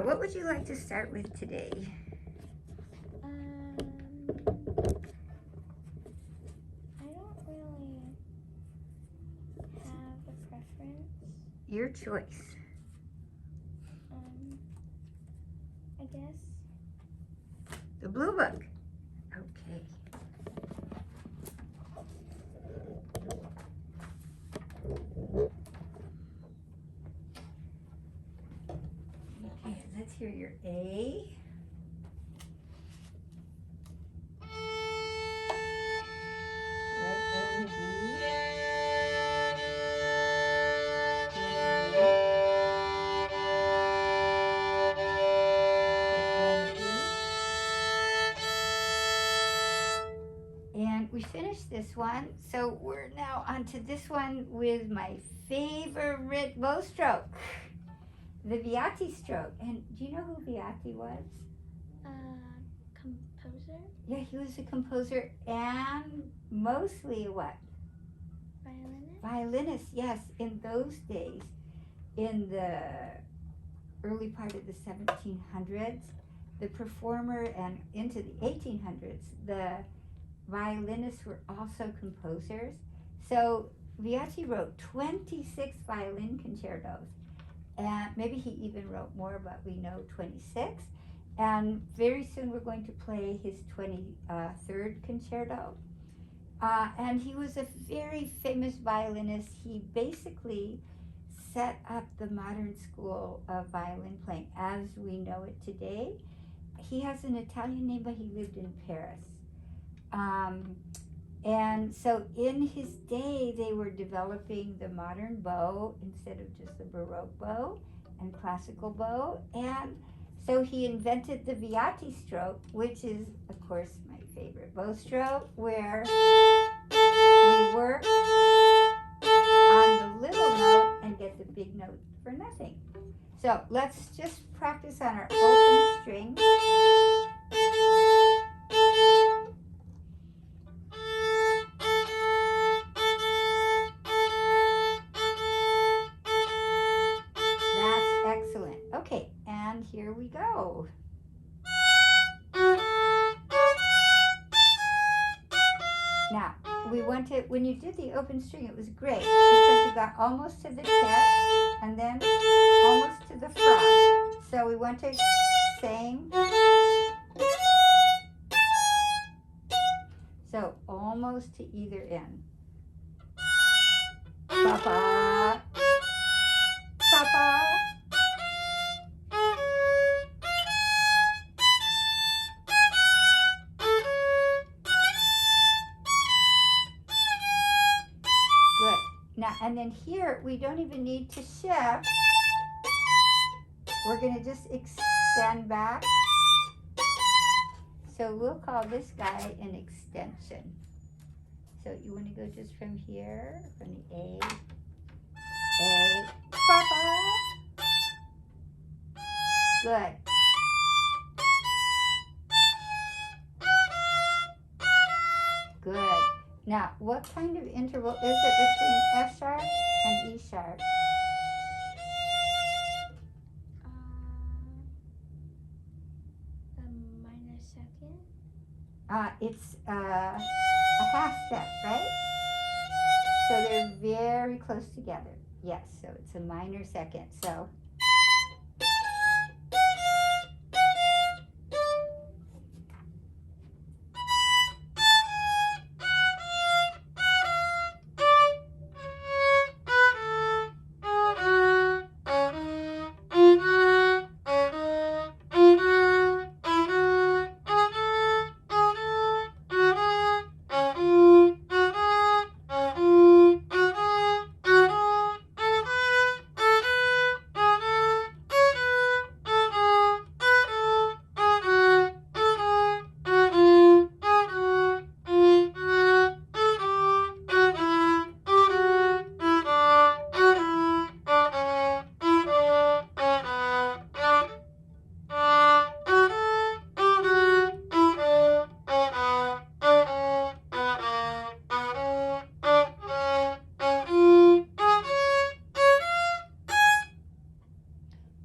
What would you like to start with today? I don't really have a preference. Your choice. I guess. The blue book. Okay. Okay, let's hear your A. Right, A and B. And we finished this one, so we're now on to this one with my favorite bow stroke, the Viatti stroke. And do you know who Viatti was? Composer? Yeah, he was a composer and mostly a what? Violinist? Violinist, yes. In those days, in the early part of the 1700s, the performer, and into the 1800s, the violinists were also composers. So Viatti wrote 26 violin concertos, and maybe he even wrote more, but we know 26. And very soon we're going to play his 23rd concerto. And he was a very famous violinist. He basically set up the modern school of violin playing as we know it today. He has an Italian name, but he lived in Paris. And so in his day, they were developing the modern bow instead of just the Baroque bow and classical bow. And so he invented the Viatti stroke, which is, of course, my favorite bow stroke, where we work on the little note and get the big note for nothing. So let's just practice on our open string. That's excellent. Okay, and here we go. Now, we want to, when you did the open string, it was great because you got almost to the tip and then almost to the front. So we want to sing. So almost to either end. Papa, papa. Good. Now, and then here, we don't even need to shift. We're going to just extend back. So we'll call this guy an extension. So you want to go just from here, from the A, papa. Good. Good. Now, what kind of interval is it between F sharp and E sharp? A minor second. It's a half step, right? So they're very close together. Yes, so it's a minor second. So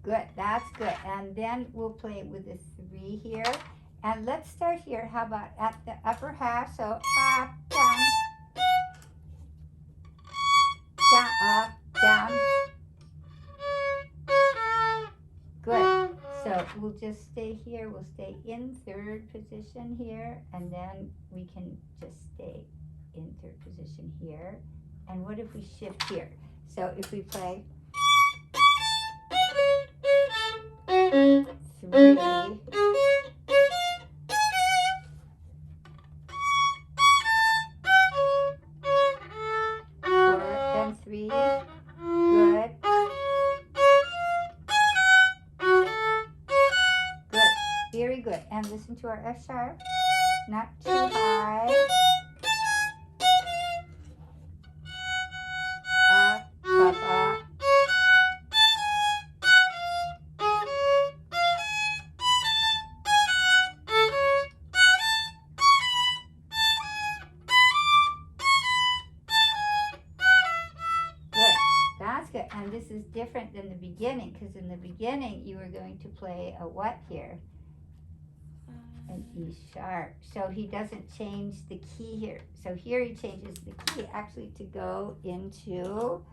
Good, that's good. And then we'll play with the 3 here. And let's start here. How about at the upper half? So up, down, down, up, down. Good. So we'll just stay here. We'll stay in 3rd position here. And then we can just stay in 3rd position here. And what if we shift here? So if we play 3, 4, then 3. Good. Good. Very good. And listen to our F sharp. Not too high. Up, up, up. Good. That's good. And this is different than the beginning, because in the beginning you were going to play a what here? An E sharp. So he doesn't change the key here. So here he changes the key actually to go into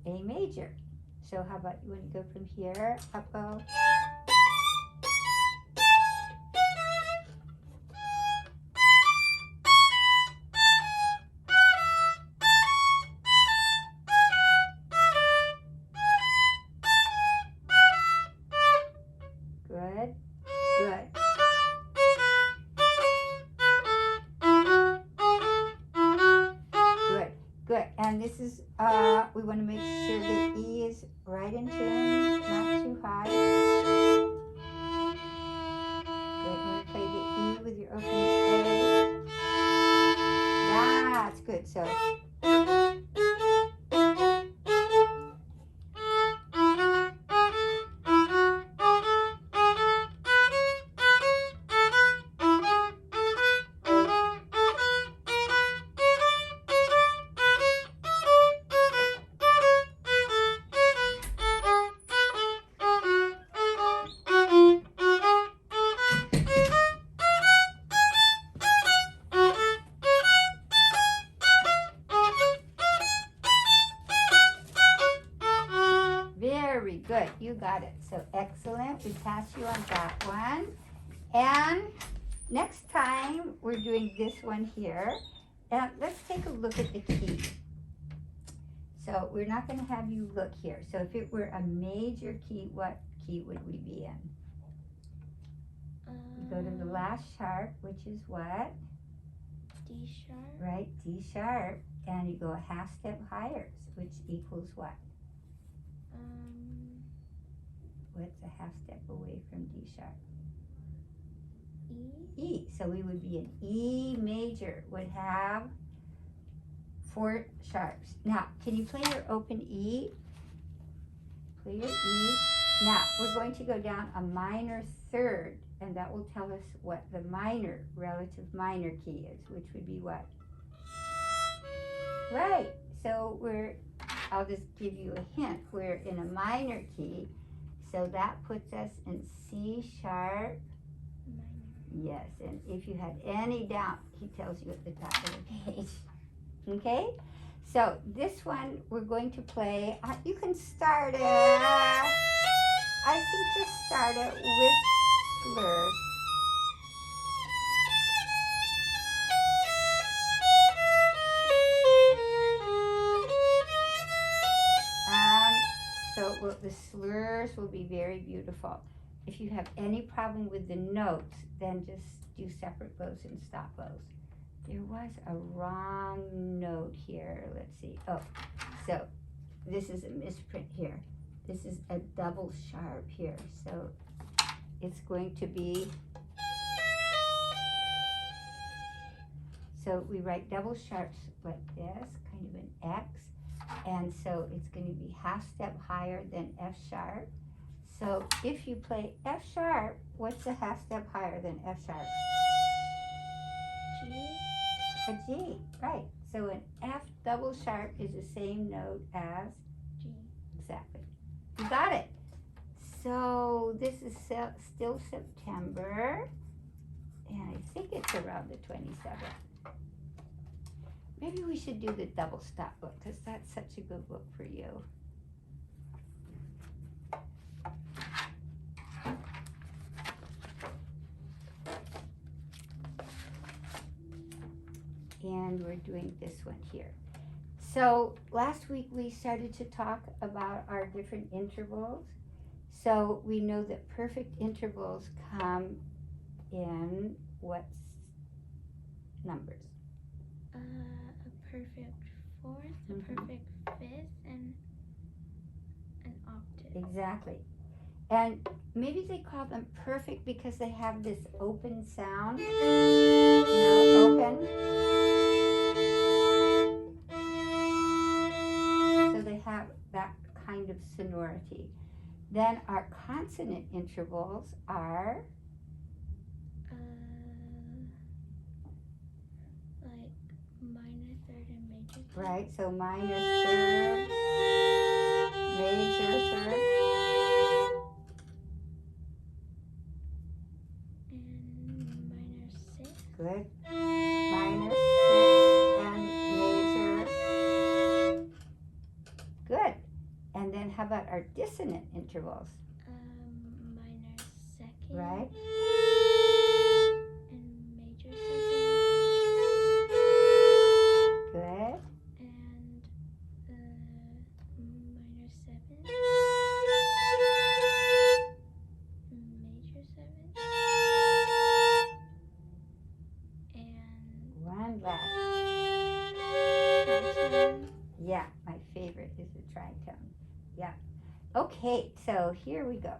A major. So how about you want to go from here, up, bow? Good, good. Good, good. And this is, we want to make sure the E is right in tune, not too high. Good, you want to play the E with your open A. That's good. So, very good. You got it. So excellent. We pass you on that one. And next time we're doing this one here. And let's take a look at the key. So we're not going to have you look here. So if it were a major key, what key would we be in? Go to the last sharp, which is what? D sharp. Right, D sharp. And you go a half step higher, which equals what? What's a half step away from D sharp? E. E. So we would be an E major, would have 4 sharps. Now, can you play your open E? Play your E. Now, we're going to go down a minor 3rd, and that will tell us what the minor, relative minor key is, which would be what? Right. So I'll just give you a hint. We're in a minor key, so that puts us in C sharp. Yes, and if you had any doubt, he tells you at the top of the page. Okay? So this one we're going to play. You can start it. I think just start it with slurs. So the slurs will be very beautiful. If you have any problem with the notes, then just do separate bows and stop bows. There was a wrong note here. Let's see. Oh, so this is a misprint here. This is a double sharp here. So it's going to be, so we write double sharps like this, kind of an X. And so it's going to be half step higher than F sharp. So if you play F sharp, what's a half step higher than F sharp? G. A G, right. So an F double sharp is the same note as G. exactly. You got it. So this is still September, and I think it's around the 27th. Maybe we should do the double stop book because that's such a good book for you. And we're doing this one here. So last week we started to talk about our different intervals. So we know that perfect intervals come in what numbers? A perfect fourth, a perfect fifth, and an octave. Exactly. And maybe they call them perfect because they have this open sound. Open. So they have that kind of sonority. Then our consonant intervals are like minor third and major third. right. So minor third, major third, and minor sixth. good. Minor sixth and major. Good. And then how about our dissonant intervals? Minor second. Right. And major second. Good. And minor seventh. Major seventh. And One last. tritone. Yeah, my favorite is the tritone. Yeah. Okay, so here we go.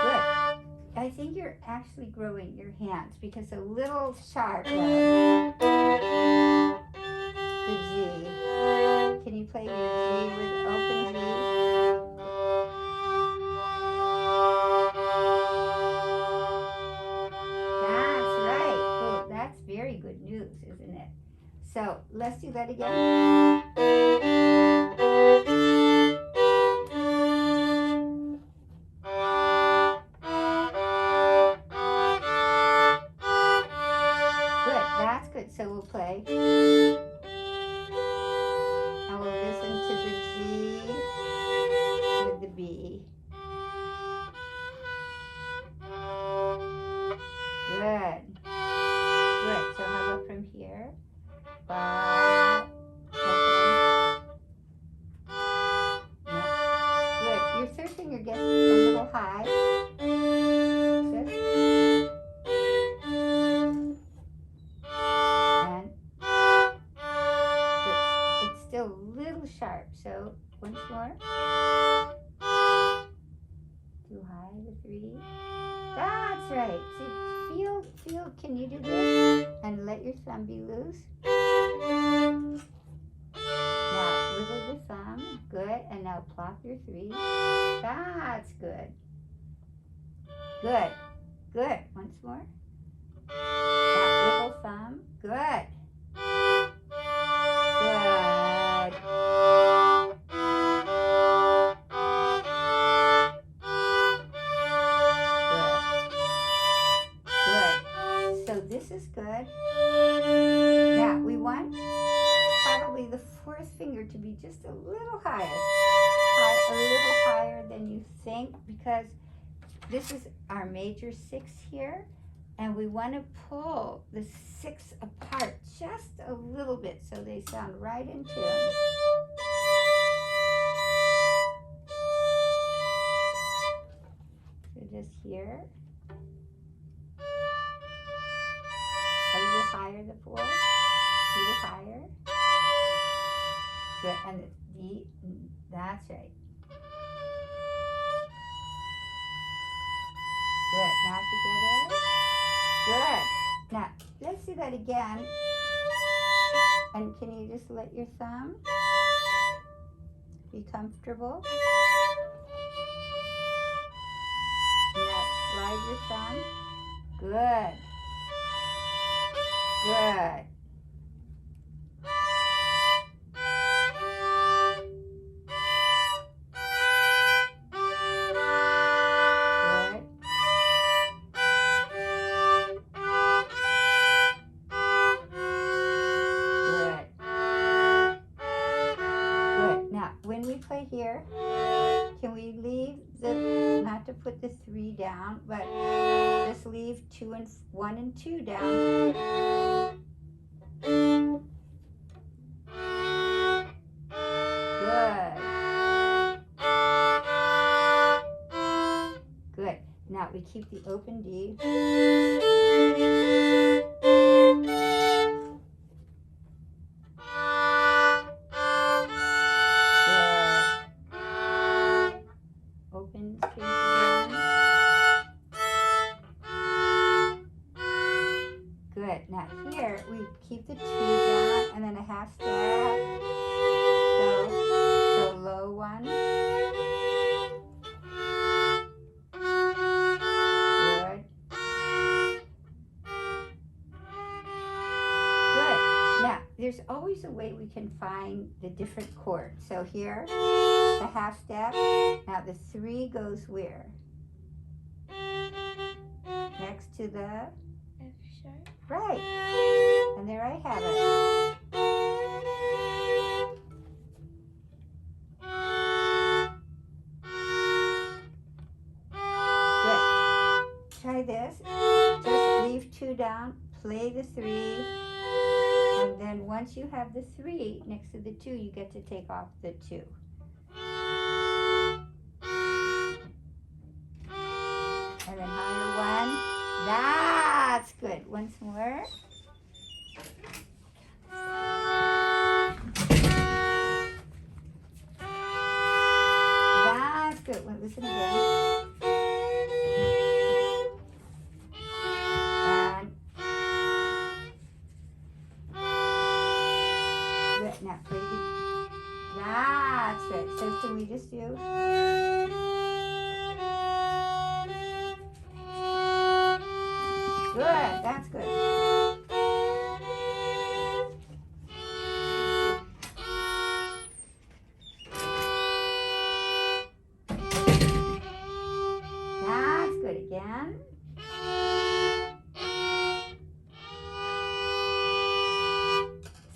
Good. I think you're actually growing your hands because a little sharp. The G. Can you play your G with open G? That's right. Oh, that's very good news, isn't it? So let's do that again. Good, that's good. So we'll play. And we'll listen to the G with the B. Good. Good. So how about from here? Ba, open. No. Good. Your third finger gets a little high. Good. And good. It's still a little sharp. So once more. Too high, the three. That's right. See, feel, can you do this? And let your thumb be loose. Now, wiggle the thumb. Good. And now plop your three. That's good. Good. Good. Once more. Now, wiggle thumb. Good. Good. This is good. Now we want probably the fourth finger to be just a little higher. A little higher than you think because this is our major six here and we want to pull the six apart just a little bit so they sound right in tune. So just here. A little higher, the fourth. A little higher. Good. And the D. That's right. Good. Now together. Good. Now, let's do that again. And can you just let your thumb Be comfortable. Now slide your thumb. Good. Good. When we play here, can we leave the, not to put the 3 down, but just leave 2 and 1 and 2 down. Good. Good. Now we keep the open D. Good. Now here we keep the 2 down and then a half step. So low 1. Good. Good. Now there's always a way we can find the different chords. So here, the half step. Now the 3 goes where? Next to the F sharp. right. And there I have it. Good. Try this. Just leave 2 down, play the 3, and then once you have the 3 next to the 2, you get to take off the 2. And then higher 1. That's good. Once more. That's good. Well, listen again. And good. Now play the. That's good. So can we just do? Good, that's good. That's good again.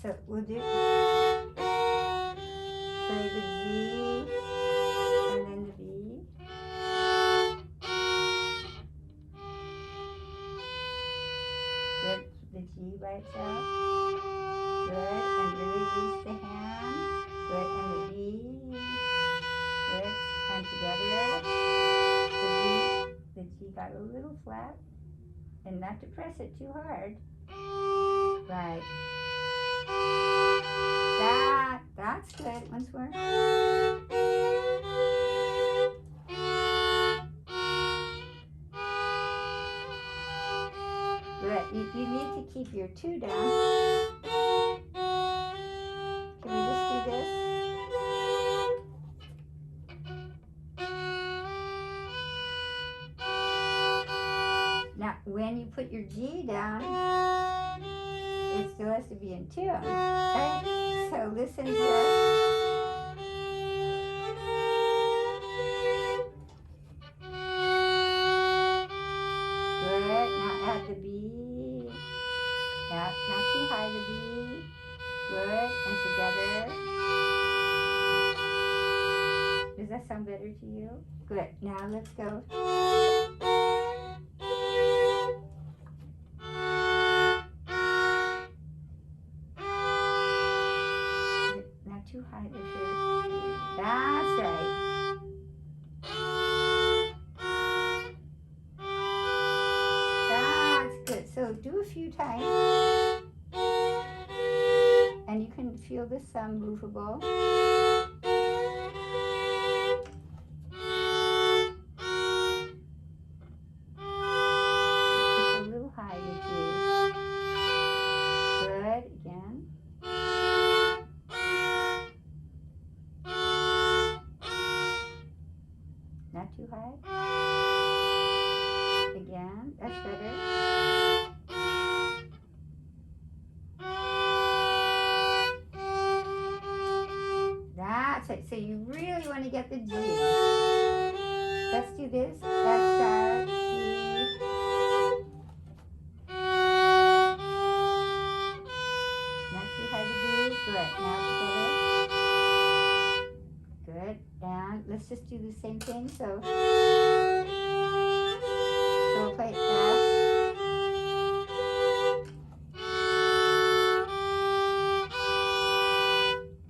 So we'll do play the G and then the B. Good, the G by itself. Good, and really use the hand. Good, and the B. Good, and together. The G got a little flat, and not to press it too hard. Right. That's good. Once more. Good. You need to keep your 2 down. Can we just do this? Now, when you put your G down, it still has to be in tune, right? So listen here. Good. Now add the B. Yeah, not too high, the B. Good. And together. Does that sound better to you? Good. Now let's go. Not too high, the third. That's right. So do a few times, and you can feel the thumb movable. It's a little high with you. Good, again. not too high. Again, that's better. That's it. So you really want to get the G. Let's do this. F sharp, G. Not too high to B. Good. Now together. Good. And let's just do the same thing. So we'll play F.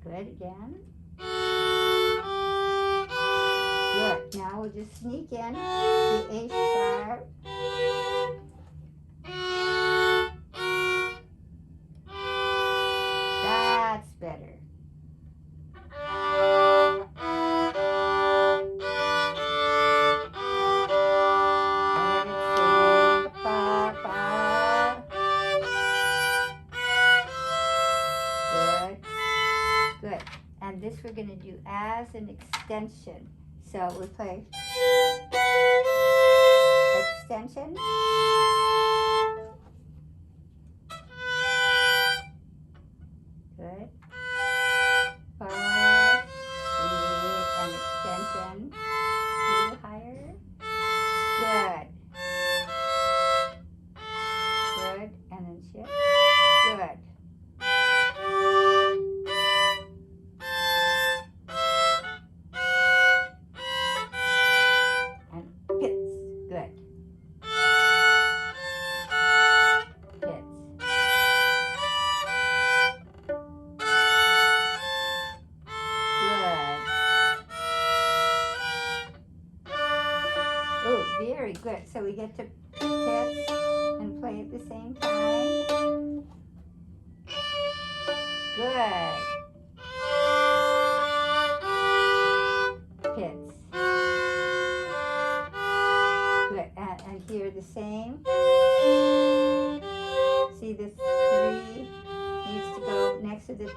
Good again. Good. Now we'll just sneak in the A sharp. That's better. Good. Good. And this we're going to do as an extension. So we'll play extension. Good. Pause. And extension. A little higher. Good. Good. And then shift. Good. And pits. Good. Pits. Oh, very good. So we get to pits and play at the same time. Good. Pits. Good. And here the same. See the 3 needs to go next to the 2.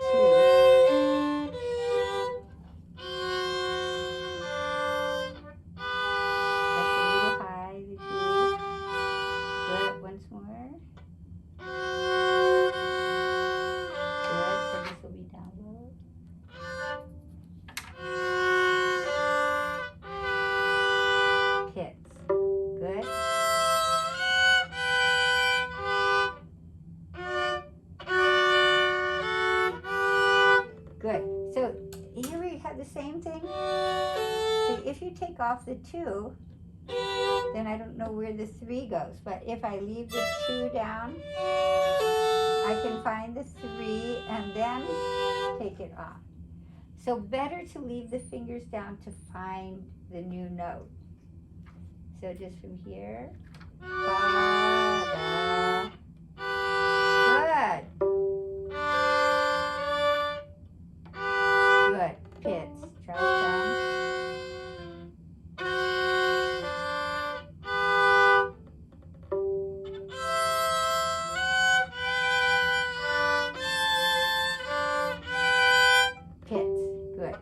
Good. So here we have the same thing. So if you take off the 2, then I don't know where the 3 goes. But if I leave the 2 down, I can find the 3 and then take it off. So better to leave the fingers down to find the new note. So just from here. Ba, da. Good. Good. Pits. Try some. Pits. Good.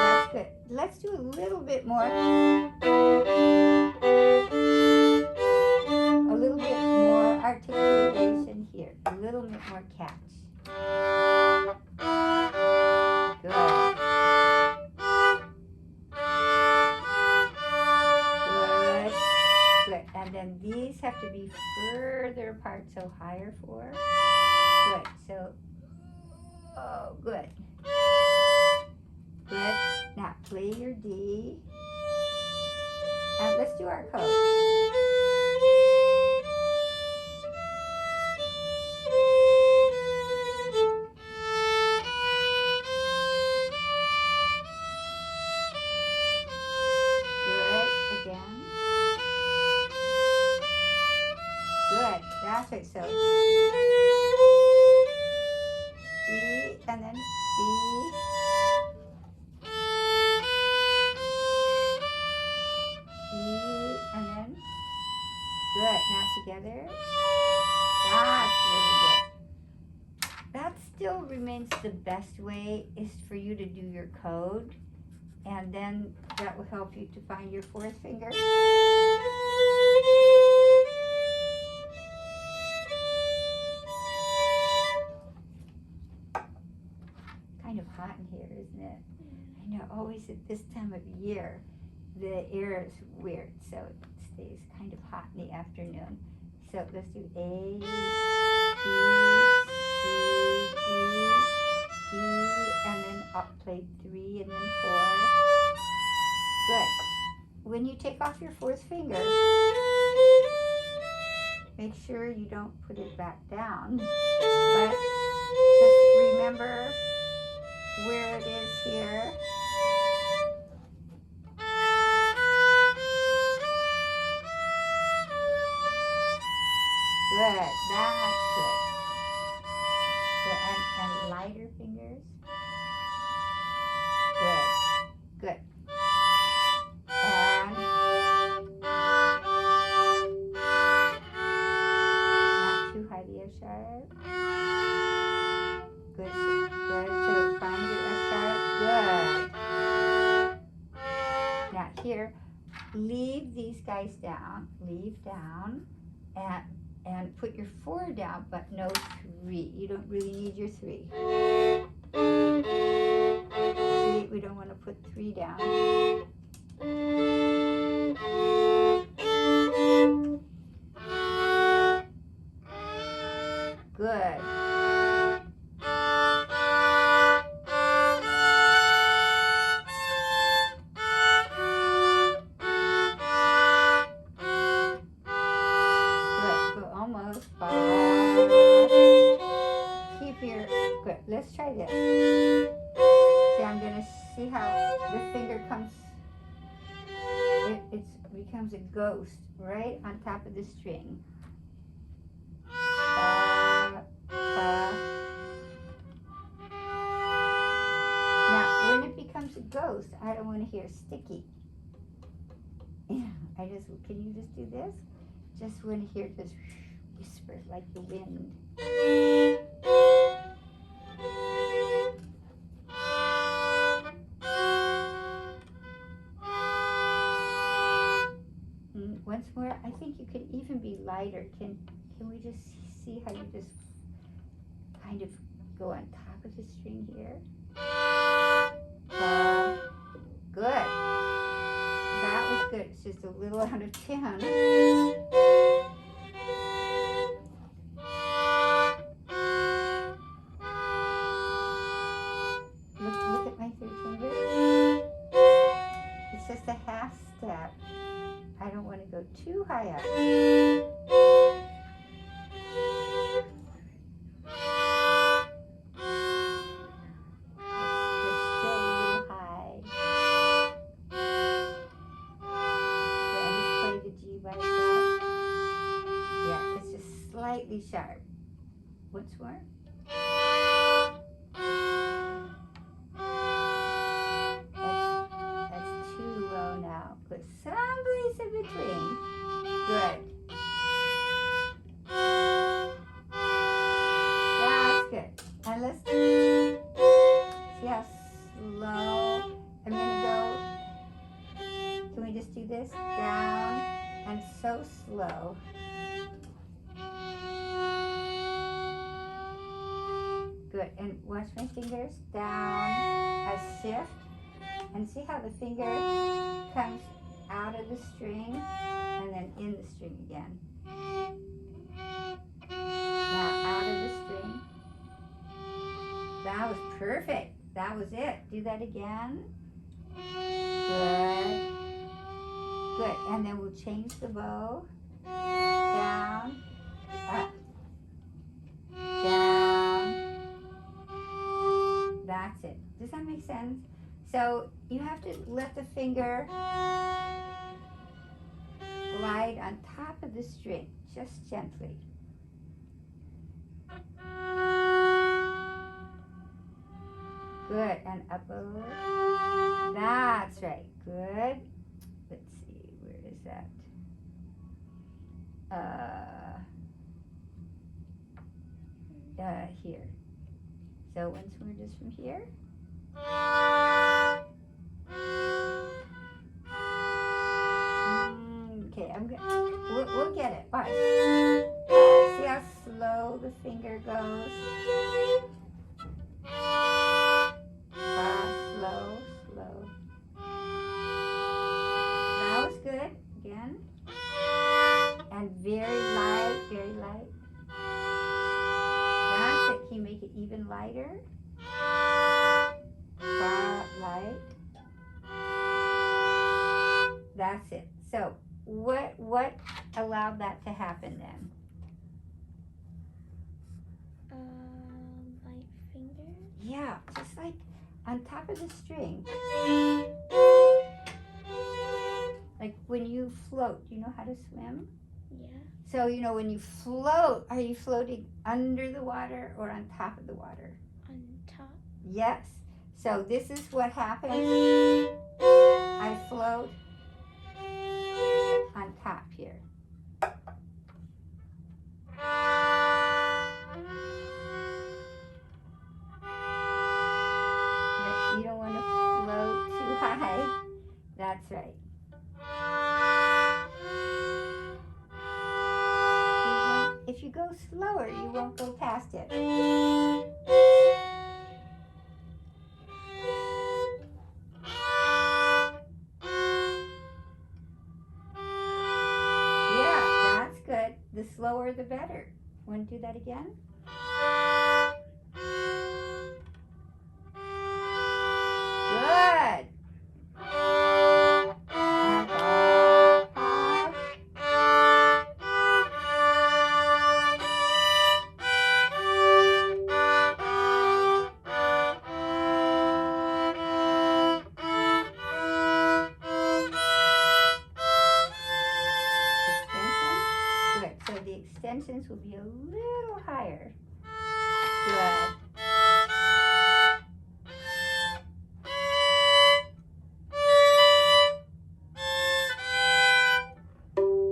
That's good. Let's do a little bit more. A little bit more articulation here. A little bit more catch. Good. Good. Good. And then these have to be further apart, so higher 4. Good. So, oh, good. Good. Now play your D. And let's do our code. Good. Again. Good. That's it. So E and then B. E and then good. Now together. That's really good. That's still remains the best way is for you to do your code, and then that will help you to find your fourth finger. Kind of hot in here, isn't it? I know, always at this time of year, the air is weird, so it stays kind of hot in the afternoon. So let's do A, B, C, D, E, and then up play 3 and then 4. Good. When you take off your fourth finger, make sure you don't put it back down, but just remember where it is here. Good, that's good. Good. And lighter fingers. Good, good. And not too high the F sharp. Good, good. So find your F sharp. Good. Now here, leave these guys down. Leave down. And put your 4 down, but no 3. You don't really need your 3. See, we don't want to put 3 down. Good. Good. Let's try this. See, I'm going to see how the finger comes. It becomes a ghost right on top of the string. Now, when it becomes a ghost, I don't want to hear sticky. Can you just do this? Just want to hear this whisper like the wind. Once more, I think you could even be lighter. Can we just see how you just kind of go on top of the string here? Good. That was good. It's just a little out of tune. Look at my 3 fingers. It's just a half step. I don't want to go too high up. It's still a little high. Yeah, I just play the G by itself. Yeah, it's just slightly sharp. Once more. That's too low now. Put someplace in between. Good. That's good. And let's see how slow. I'm gonna go. Can we just do this? Down and so slow. Good. And watch my fingers down. A shift. And see how the finger comes out of the string and then in the string again. Now out of the string. That was perfect. That was it. Do that again. Good. Good. And then we'll change the bow. Down. Up. Down. That's it. Does that make sense? So you have to let the finger glide on top of the string, just gently. Good, and up over. That's right, good. Let's see, where is that? Here. So once more just from here. Okay, we'll get it. Watch. See how slow the finger goes? Slow, slow. That was good. Again. And very light, very light. That's it. Can you make it even lighter? Light. That's it. So what allowed that to happen then? Like fingers? Yeah, just like on top of the string. Like when you float, do you know how to swim? Yeah. So, you know, when you float, are you floating under the water or on top of the water? On top. Yes. So this is what happens. I float on top here. But you don't want to float too high. That's right. If you go slower, you won't go past it. Yeah, that's good. The slower, the better. Want to do that again? Good. Extensions will be a little higher. Good.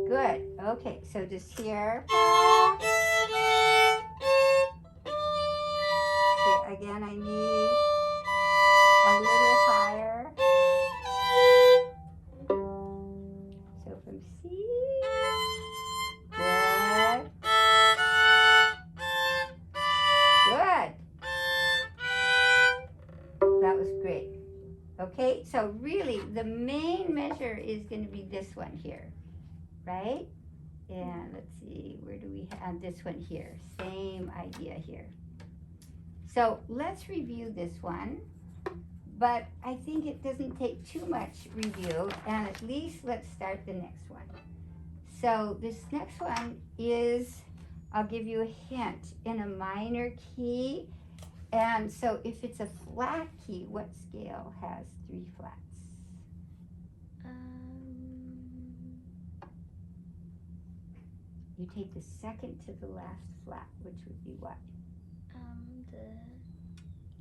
Good. Okay, so just here. Okay, again, I need a little higher. So from C. Good. Good. That was great. Okay, so really the main measure is going to be this one here, right? And let's see, where do we have this one here? Same idea here. So let's review this one, but I think it doesn't take too much review, and at least let's start the next one. So this next one is, I'll give you a hint, in a minor key. And so if it's a flat key, what scale has 3 flats? You take the second to the last flat, which would be what? The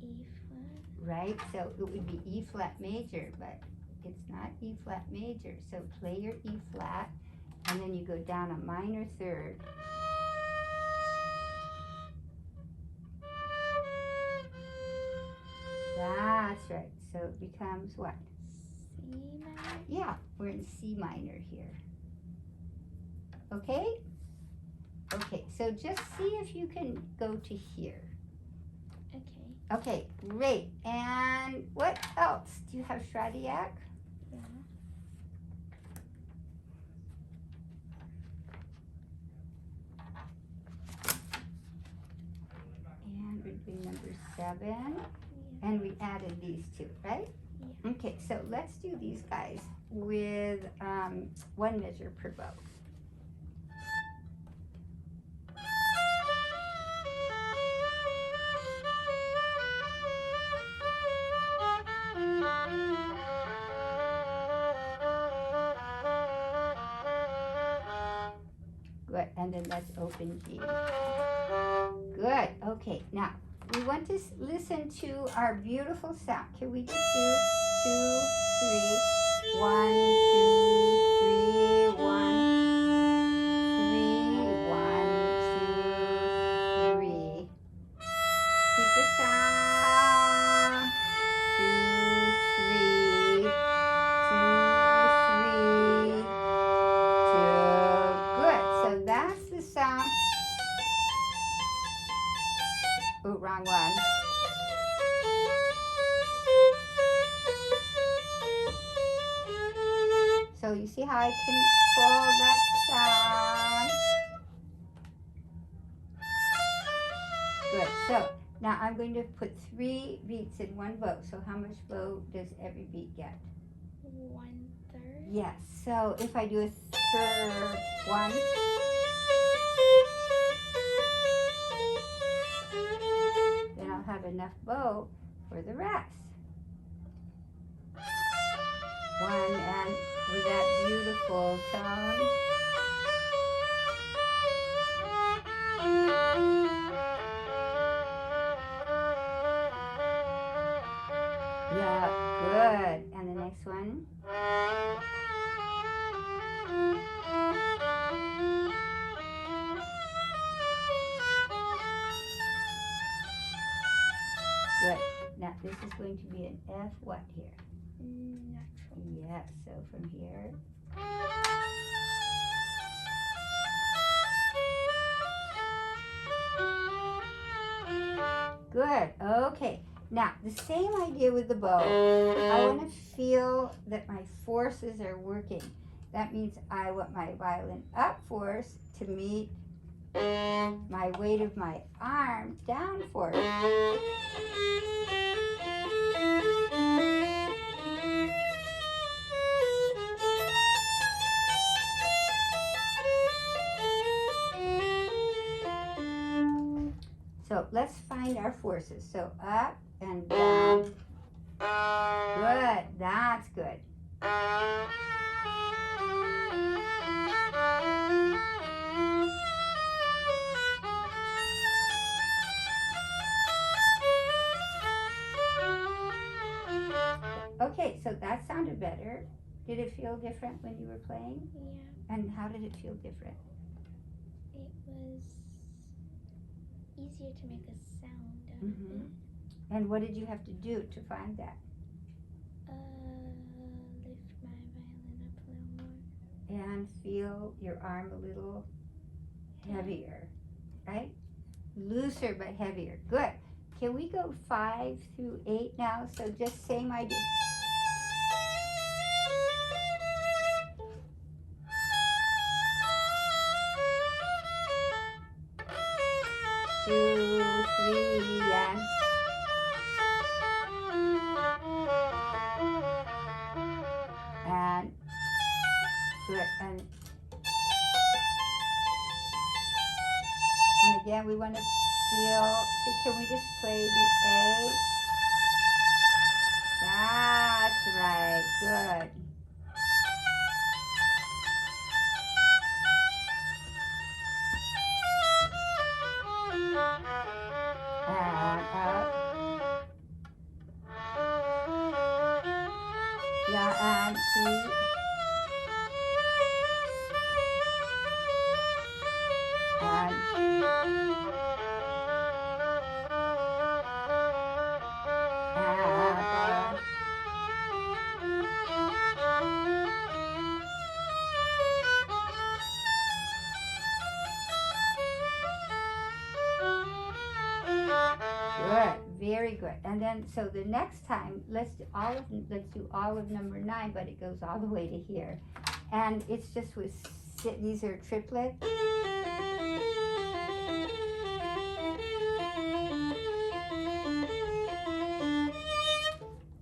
E flat. Right, so it would be E flat major, but it's not E flat major. So play your E flat, and then you go down a minor third. That's right. So it becomes what? C minor? Yeah, we're in C minor here. Okay? Okay, so just see if you can go to here. Okay. Okay, great. And what else? Do you have Shradiak? Yeah. And we're doing number 7. Yeah. And we added these 2, right? Yeah. Okay, so let's do these guys with 1 measure per bow. Good, and then let's open G. Good, okay, now we want to listen to our beautiful sound. Can we just do 2, 3, 1, 2, 3, 1, 3, 1, 2, 3. Keep the sound. how I can pull that sound. Good. So now I'm going to put 3 beats in one bow. So how much bow does every beat get? 1/3. Yes. So if I do a third one, then I'll have enough bow for the rest. One, and with that beautiful tone. Yeah, good. And the next one. Good. Now this is going to be an F what here? Natural. Yes, so from here. Good. Okay. Now the same idea with the bow. I want to feel that my forces are working. That means I want my violin up force to meet my weight of my arm down force. So let's find our forces. So up and down. Good. That's good. Okay, so that sounded better. Did it feel different when you were playing? Yeah. And how did it feel different? It was easier to make a sound out of Mm-hmm. it. And what did you have to do to find that? Lift my violin up a little more. And feel your arm a little heavier, right? Looser but heavier. Good. Can we go 5 through 8 now? So just same idea. 2, 3, and good. And again, we want to feel. So can we just play the A? That's right. Good. And up. Yeah, and key. And good, very good. And then, so the next time, let's do all of number 9, but it goes all the way to here, and it's just with these are triplets.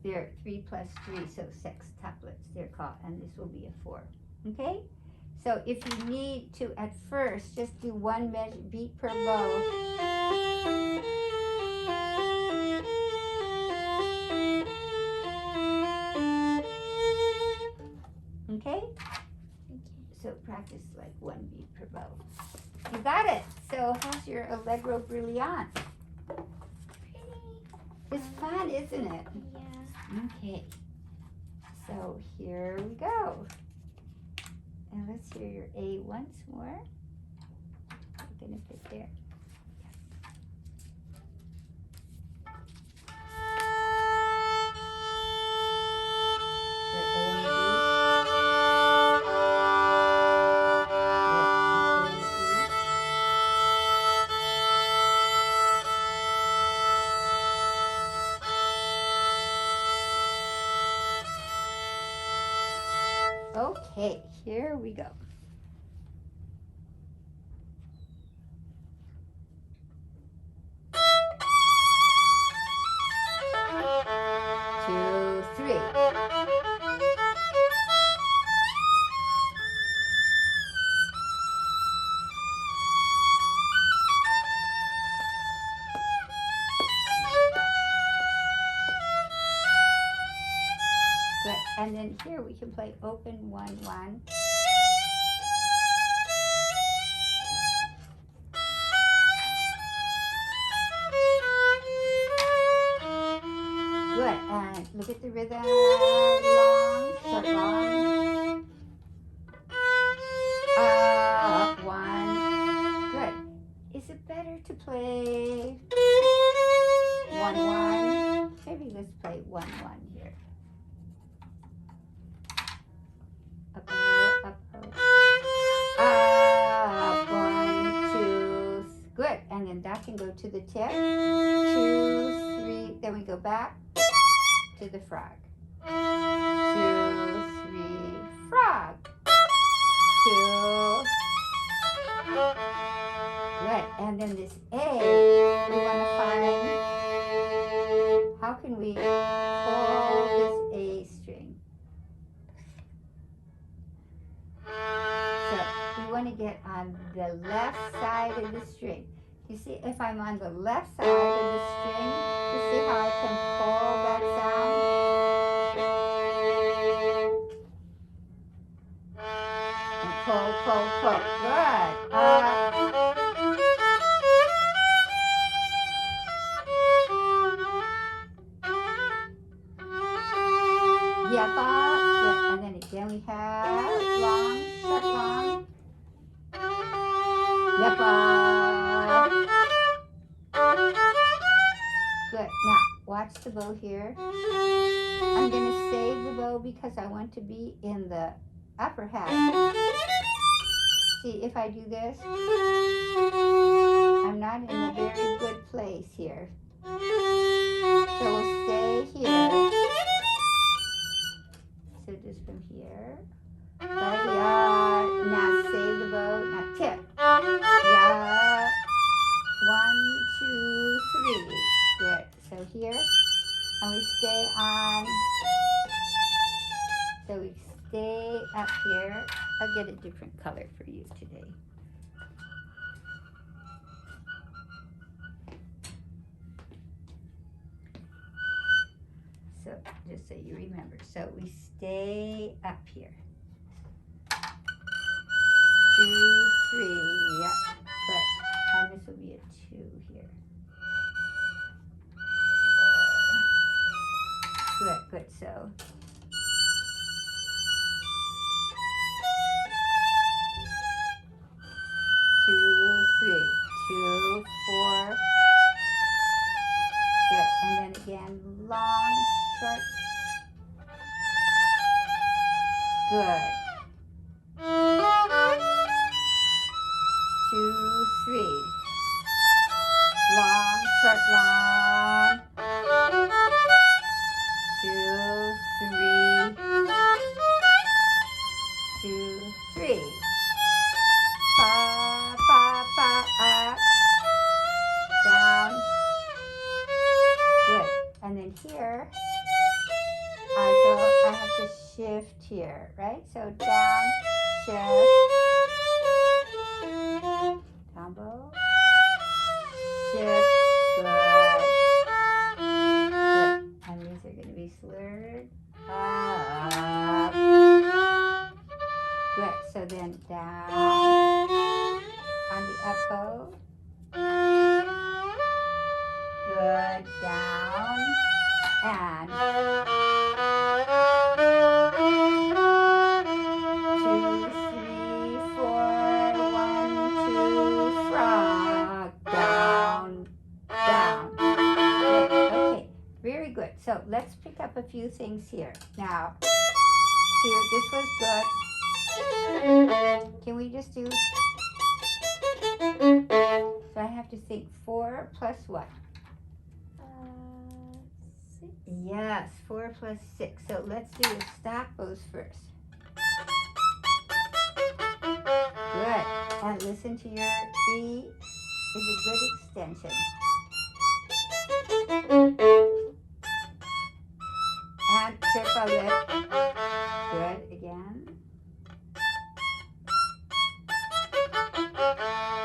They're 3 plus 3, so sextuplets they're called, and this will be a 4. Okay. So if you need to, at first, just do one beat per bow. Okay? So practice like 1 beat per bow. You got it. So how's your Allegro Brilliante? It's fun, isn't it? Yeah. Okay. So here we go. And let's hear your A once more. We're gonna put there. Okay, here we go. Two, three. Good. And then here we can play open 1, 1. Good. And look at the rhythm. Long, short, long. Up, 1. Good. Is it better to play 1, 1? Maybe let's play 1, 1 here. Up, up, up, 1, 2. Good. And then that can go to the tip. 2, 3. Then we go back to the frog. 2, 3, frog. 2. Good. And then this A, we want to find, how can we pull this A string? So we want to get on the left side of the string. You see, if I'm on the left side of the string, you see how I can pull that sound? And pull, pull, pull. Good. Yep, yeah. And then again we have long, short, long. Yep, Good. Now, watch the bow here. I'm going to save the bow because I want to be in the upper half. See, if I do this, I'm not in a very good place here. So we'll stay here. So just from here. Now save the bow. Now tip. Yeah. 1, 2, 3. Good. So here. And we stay on. So we stay up here. I'll get a different color for you today. So just so you remember. So we stay up here. 2, 3. Yep. Good. And this will be a 2 here. Good, good. So two, 3, 2, 4. Good. And then again, long, short. Good. 2, 3. Long, short, long. 2, 3. 2, 3. Pa, pa, pa, up. Down. Good. And then here, I have to shift here, right? So down, shift. Down bow. Shift. Good. Good. And these are going to be slurred. Up. Good. So then down on the up bow. Good. Down and 2, 3, 4. 1, 2. Frog. Down. Down. Good. Okay. Very good. So let's pick up a few things here. Now, this was good. Can we just do? So I have to think 4 plus what? 6. Yes, 4 plus 6. So let's do the stop bows first. And listen to your E is a good extension. And triple lip. Good, again.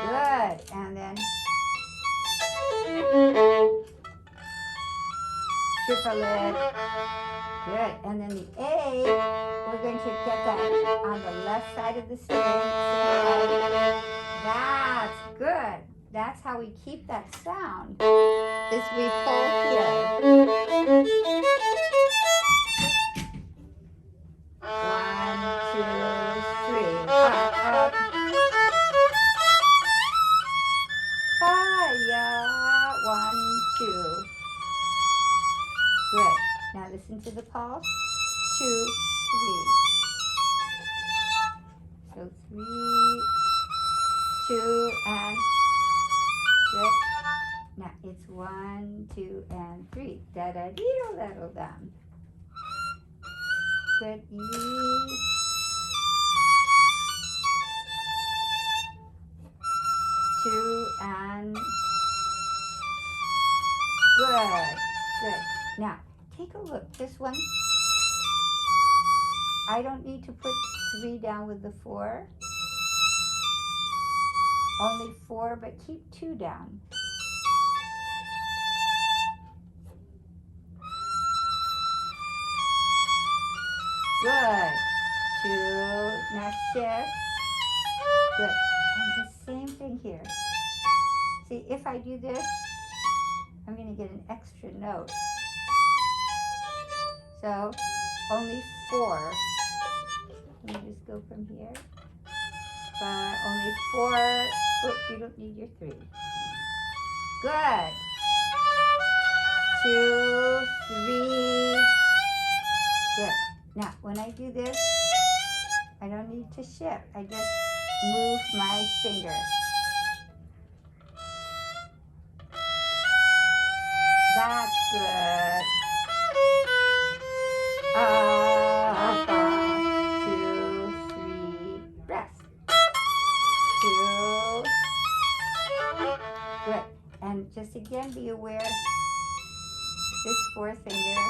Good, and then triple lip. Good, and then the A, we're going to get that on the left side of the string. That's good. That's how we keep that sound, is we pull here. 1, 2, 3. Up. Fire. 1, 2. Good. Now listen to the pulse. 2, 3. So 3, 2, and good. Now it's 1, 2, and 3. Da da dee da da da. Good. E. Two and good. Good. Now take a look. This one, I don't need to put 3 down with the 4. Only 4, but keep 2 down. Good. 2. Now shift. Good. And the same thing here. See, if I do this, I'm going to get an extra note. So, only 4. Let me just go from here. But only 4. Oops, you don't need your 3. Good. 2, 3. Good. Now, when I do this, I don't need to shift. I just move my finger. That's good. 2, 3, rest. 2. Good. And just again, be aware, this 4th finger.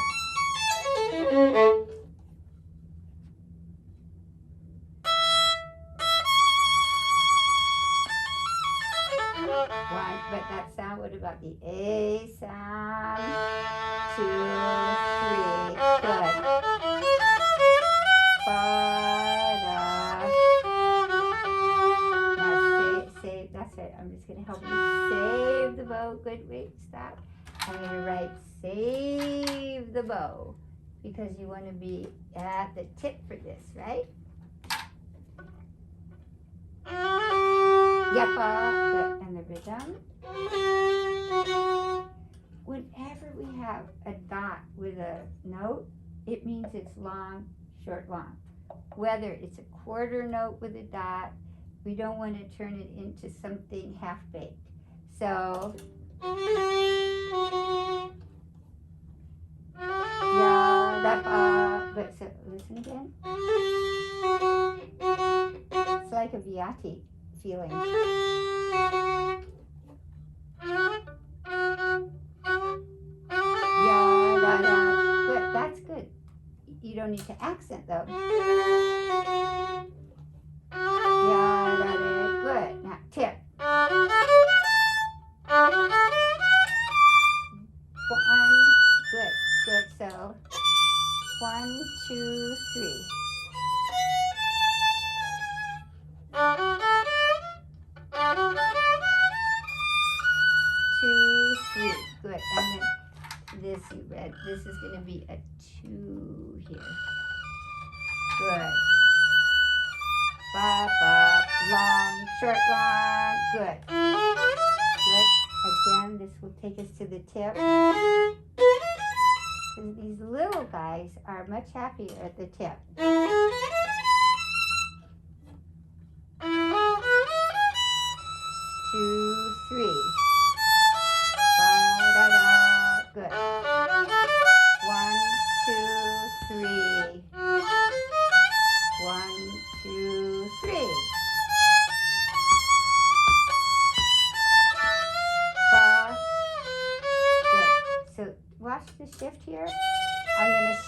1, but that sound, what about the A sound? 2, 3, good. Now save, that's it. I'm just going to help you save the bow. Good, wait, stop. I'm going to write save the bow because you want to be at the tip for this, right? Yep, and the rhythm. Whenever we have a dot with a note, it means it's long, short, long. Whether it's a quarter note with a dot, we don't want to turn it into something half-baked. So, but so, listen again. It's like a Viati feeling. Good, that's good. You don't need to accent though. Good. Now tip. 1, good, good. So 1, 2, 3. 2, 3. Good. And then this you read. This is going to be a 2 here. Good. Ba, ba, long, short, long. Good. Good. Again, this will take us to the tip. Because these little guys are much happier at the tip. 2, 3. Good. 1, 2, 3. 1, 2, 3.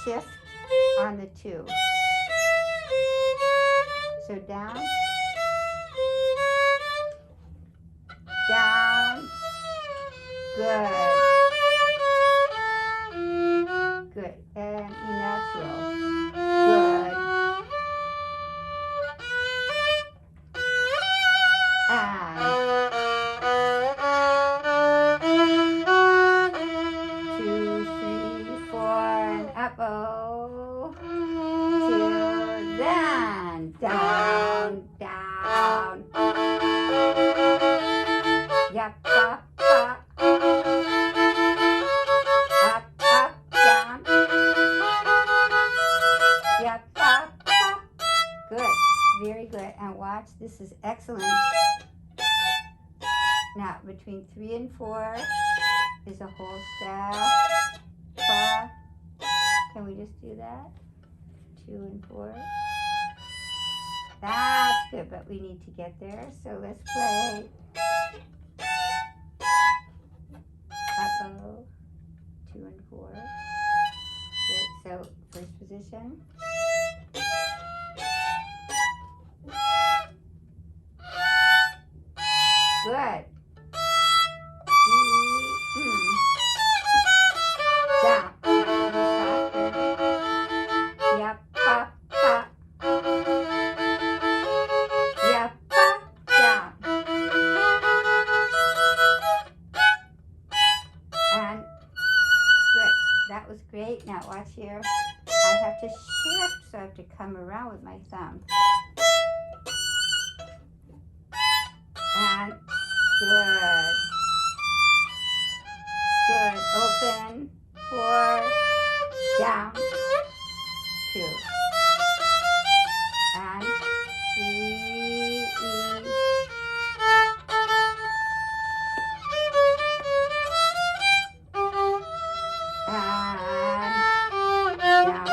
shift on the 2. So down, down, good, good, and E natural, good, and 2, 3, 4, and up, oh, till then, down, down, yep, up, up, down, yep, up, good, very good, and watch, this is excellent. Now, between 3 and 4 is a whole step, fa. Can we just do that? 2 and 4. That's good, but we need to get there, so let's play. Up-oh, 2 and 4. Good, so first position. Good. Down. Yep, up, up. Yep, up, down. And good. That was great. Now watch here. I have to shift, so I have to come around with my thumb. And good. Good. Open. 4. Down. 2. And 3. And down.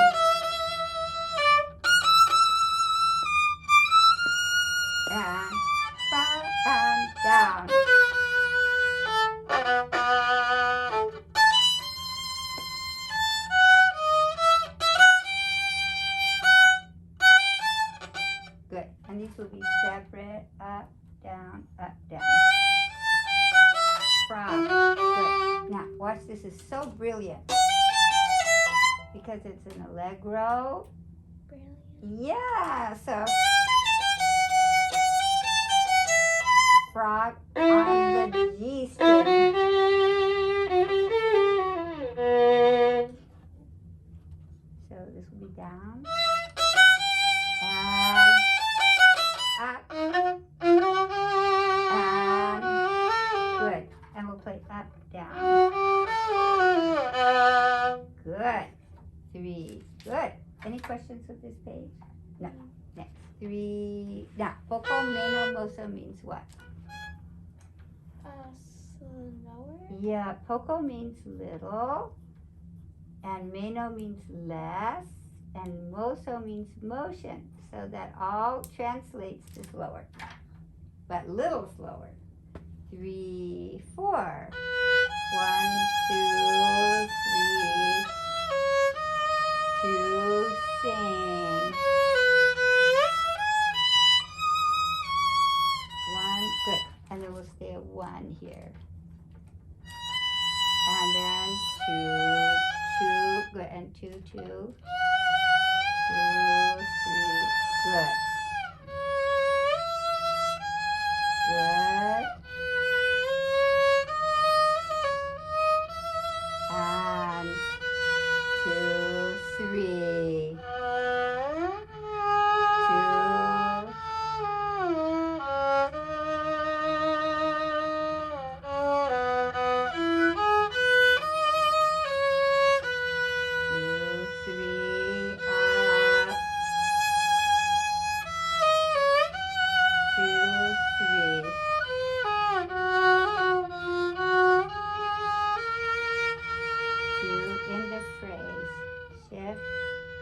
And up and down. Good. And these will be separate. Up, down, up, down. Frog. Good. Now, watch. This is so brilliant because it's an Allegro. Brilliant. Yeah. So, frog on the G string. So this will be down. And up. And good. And we'll play up, down. Good. 3. Good. Any questions with this page? No. Next. 3. Now, poco, meno, moso means what? Slower. Yeah, poco means little. And meno means less. And moso means motion. So that all translates to slower. But little slower. 3, 4. 1, 2, 3. 2, sing. 1, good. And then we'll stay at 1 here. And then 2, 2, good. And 2, 2. 2, 3, good. Good. And 2, 3. 2.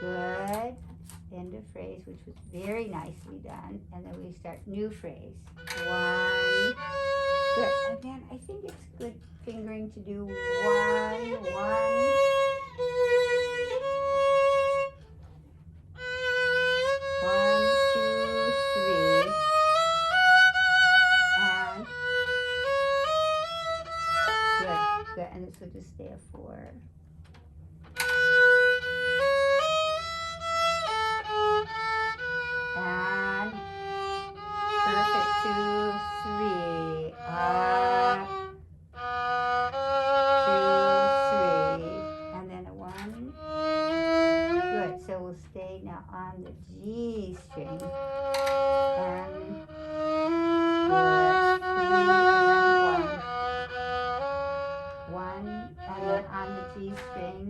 Good. End of phrase, which was very nicely done. And then we start new phrase. 1. Good. And then I think it's good fingering to do 1, 1. 2, 3. Up, 2, 3. And then a 1. Good. So we'll stay now on the G string. And good. 3 and then 1. 1 and then on the G string.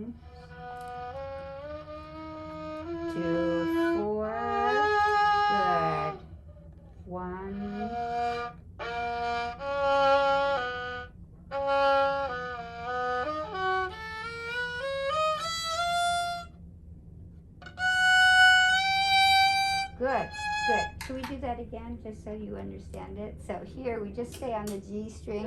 2, 4. Good. 1. Good, good. Can we do that again just so you understand it? So here we just stay on the G string.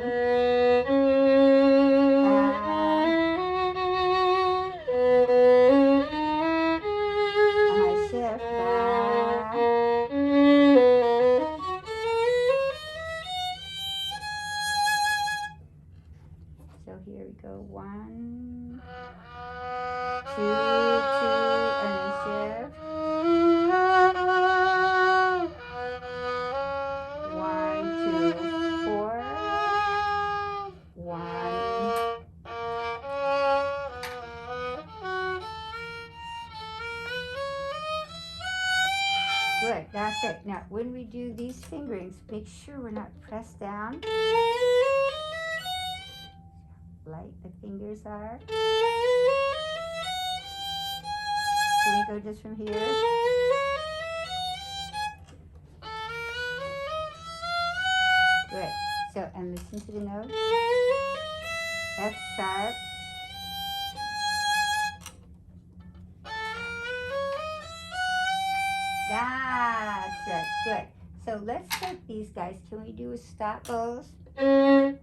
I shift back. So here we go. 1, 2, 2, and then shift. 1, 2, 4. 1. Good, that's it. Now, when we do these fingerings, make sure we're not pressed down like the fingers are. Can we go just from here? Good. So, and listen to the note. F sharp. That's it. Good. So let's take these guys. Can we do a stop bows? Good.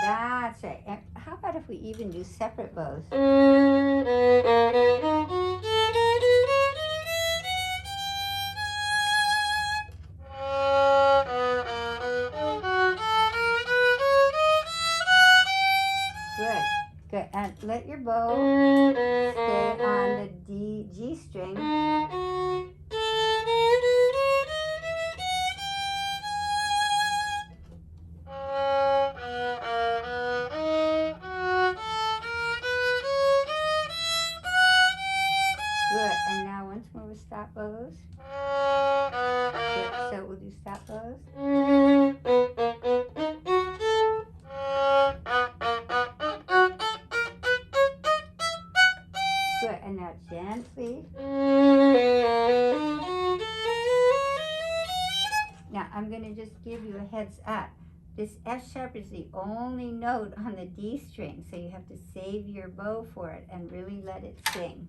That's right. And how about if we even do separate bows? Good, good. And let your bow stay on the G string. Good. And now once more with stop bows. Good. So we'll do stop bows. Good, and now gently. Now I'm going to just give you a heads up. This F sharp is the only note on the D string, so you have to save your bow for it and really let it sing.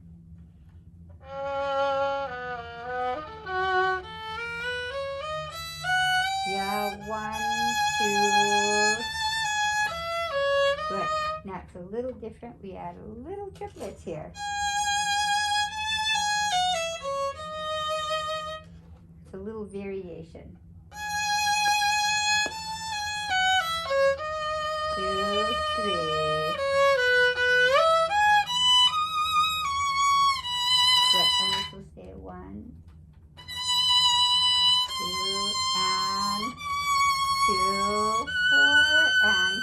Yeah, 1, 2. Good. Now it's a little different. We add a little triplets here. It's a little variation. 2, 3. Good. And this will stay at 1, 2, and 2, 4, and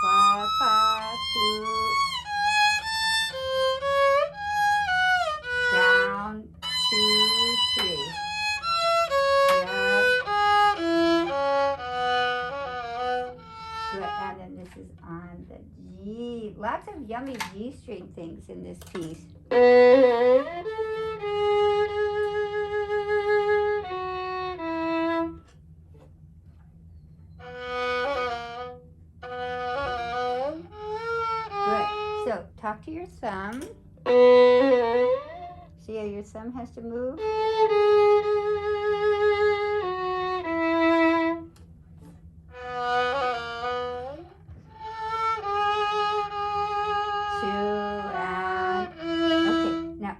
5, 5, 2. Down, 2, 3. Yeah. Good. And then this is on the G. Lots of yummy G string things in this piece. Good. So talk to your thumb. See how your thumb has to move?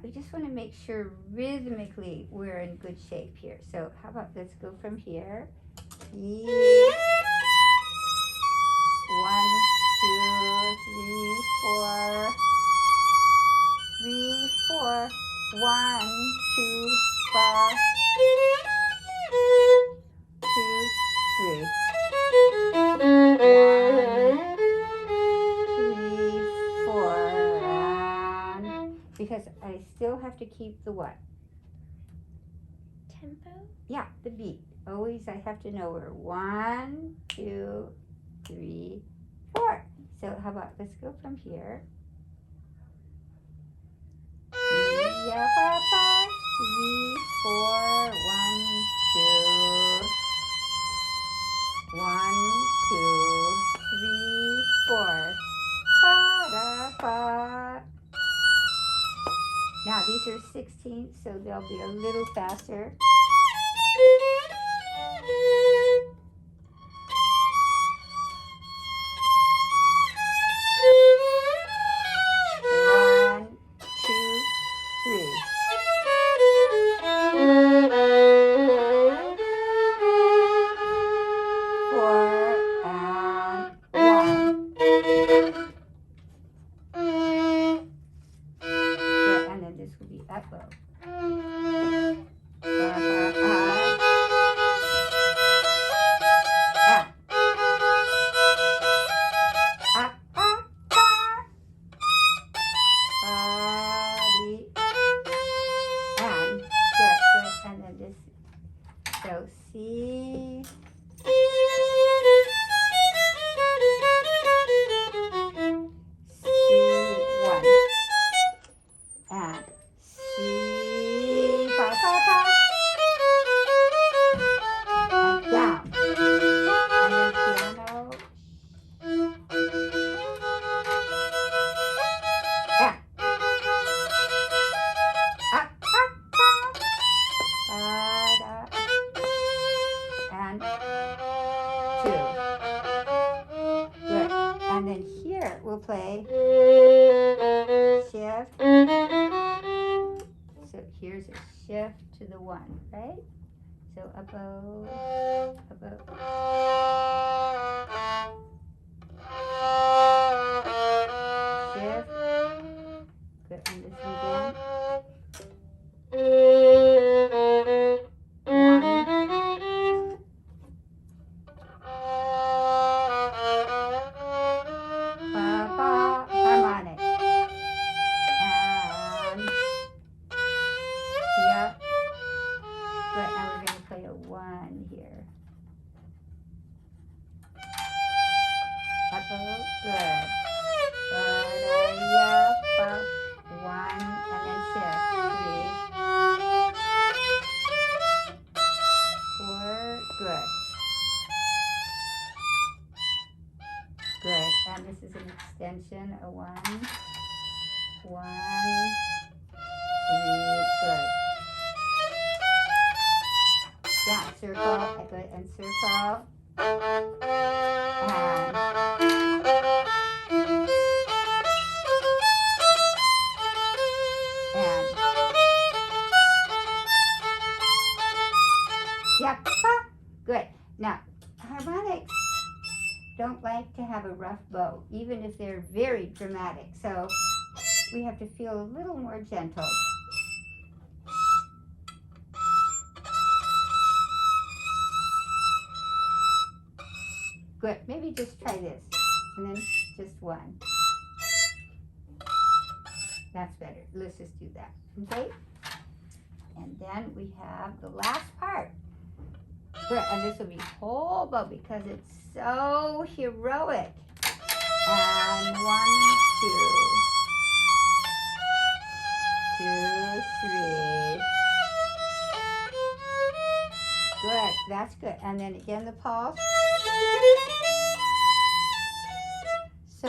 We just want to make sure rhythmically we're in good shape here. So how about let's go from here E. 1, 2, 3, 4. 3, 4. 1, 2, 4. 2, 3. 1, 3, 4. And because I still have to keep the what? Tempo? Yeah, the beat. Always I have to know where 1, 2, 3, 4. So how about let's go from here. Yeah, Papa. 3, 4, 1, 2. 1, 2, 3, 4. Fa da fa. Now these are 16ths, so they'll be a little faster. 1, 2, 3. 4 and 1. Good, and then this will be up bow. And good, good, and then this. So C. C1 and C fa fa fa and down and then piano and up da, and 2. Good, and then here we'll play shift. So here's a shift to the 1, right? So up bow, up bow. Shift. Good, and this one again. 1. Fa fa harmonic. And yep. Good, now we're going to play a 1 here. Up bow, good. Yeah, 1 and then shift. 3, 4, good. Good, and this is an extension, a 1, 1, 3, good. Yeah, circle, good, and circle. And yep, good. Now, harmonics don't like to have a rough bow, even if they're very dramatic. So we have to feel a little more gentle. Good, maybe just try this, and then just 1. That's better. Let's just do that, okay? And then we have the last part. Good, and this will be whole bow because it's so heroic. And 1, 2, 2, 3. Good, that's good. And then again the pulse. So,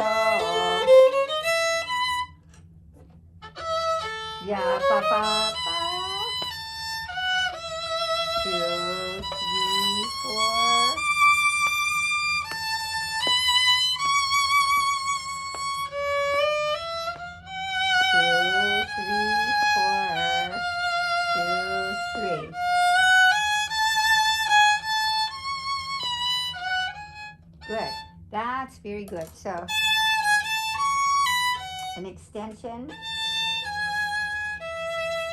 yeah, pa pa pa. 2, 3, 4. 2, 3, 4. 2, 3. Yes, very good. So, an extension.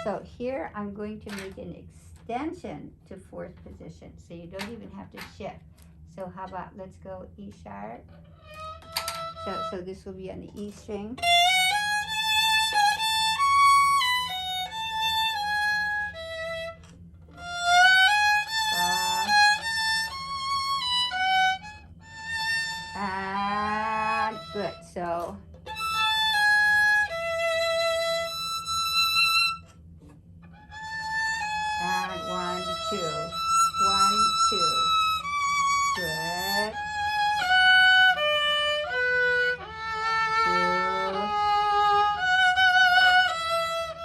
So here I'm going to make an extension to fourth position. So you don't even have to shift. So how about, let's go E sharp. So this will be on the E string. And good. So and 1, 2, 1, 2. Good. 2,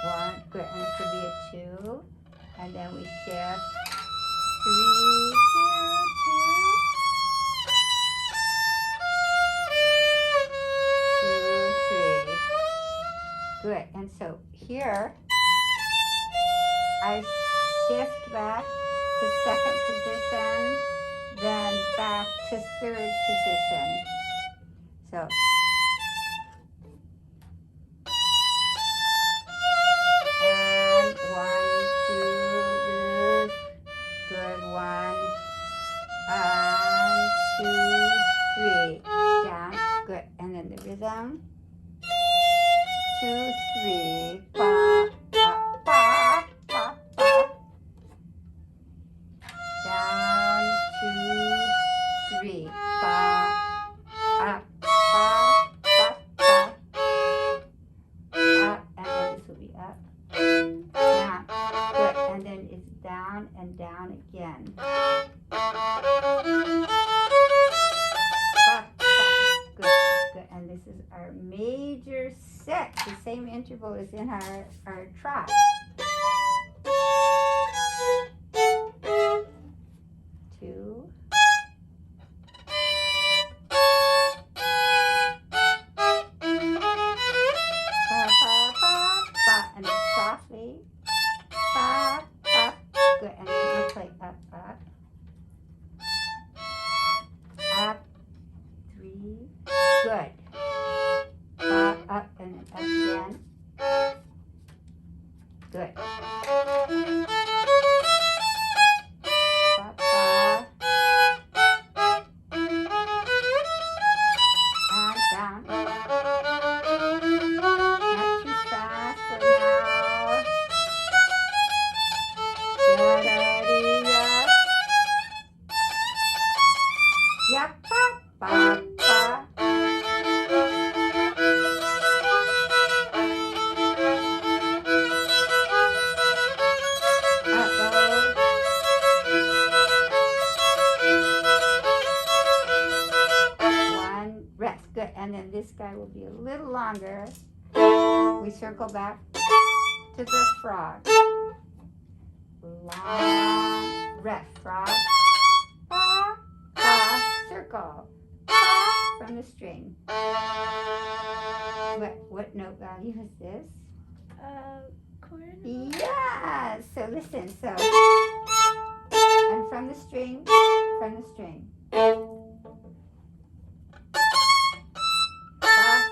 1. Good. And this will be a 2. And then we shift 3, 2, 2. 2, 3. Good. And so here I shift back to second position, then back to third position. So and 1, 2, good, 1, and 2, 3, down, good, and then the rhythm, 2, 3, ba, ba, ba, ba, ba, down, 2, 3, ba, up, ba, ba, ba, up, and then this will be up, down, good, and then it's down and down again. Ba, ba, good, good, and this is our major set, the same interval as in our trot. 2. Ba, ba, ba, ba, and then softly. Ba, ba, good, and then we'll play up, up. Up, 3, good. Ba, up, and then up again. Good. Ba, ba. And down. Not too fast for now. Da-da-dee-da. Yep, ba, ba, ba. Uh-oh. One, rest, good, and then this guy will be a little longer. We circle back to the frog. Long, rest, frog. Ba, ba, circle. Ba, from the string. What note value is this? Quarter. Yeah, so listen, so, and from the string,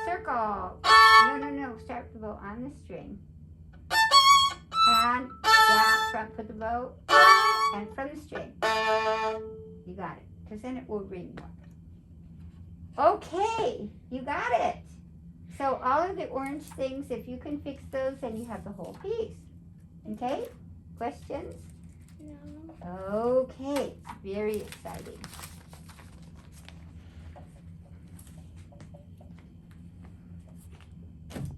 circle, no, start the bow on the string, and down, front, put the bow, and from the string, you got it, because then it will ring more. Okay, you got it. So all of the orange things, if you can fix those, then you have the whole piece. Okay? Questions? No. Okay, very exciting.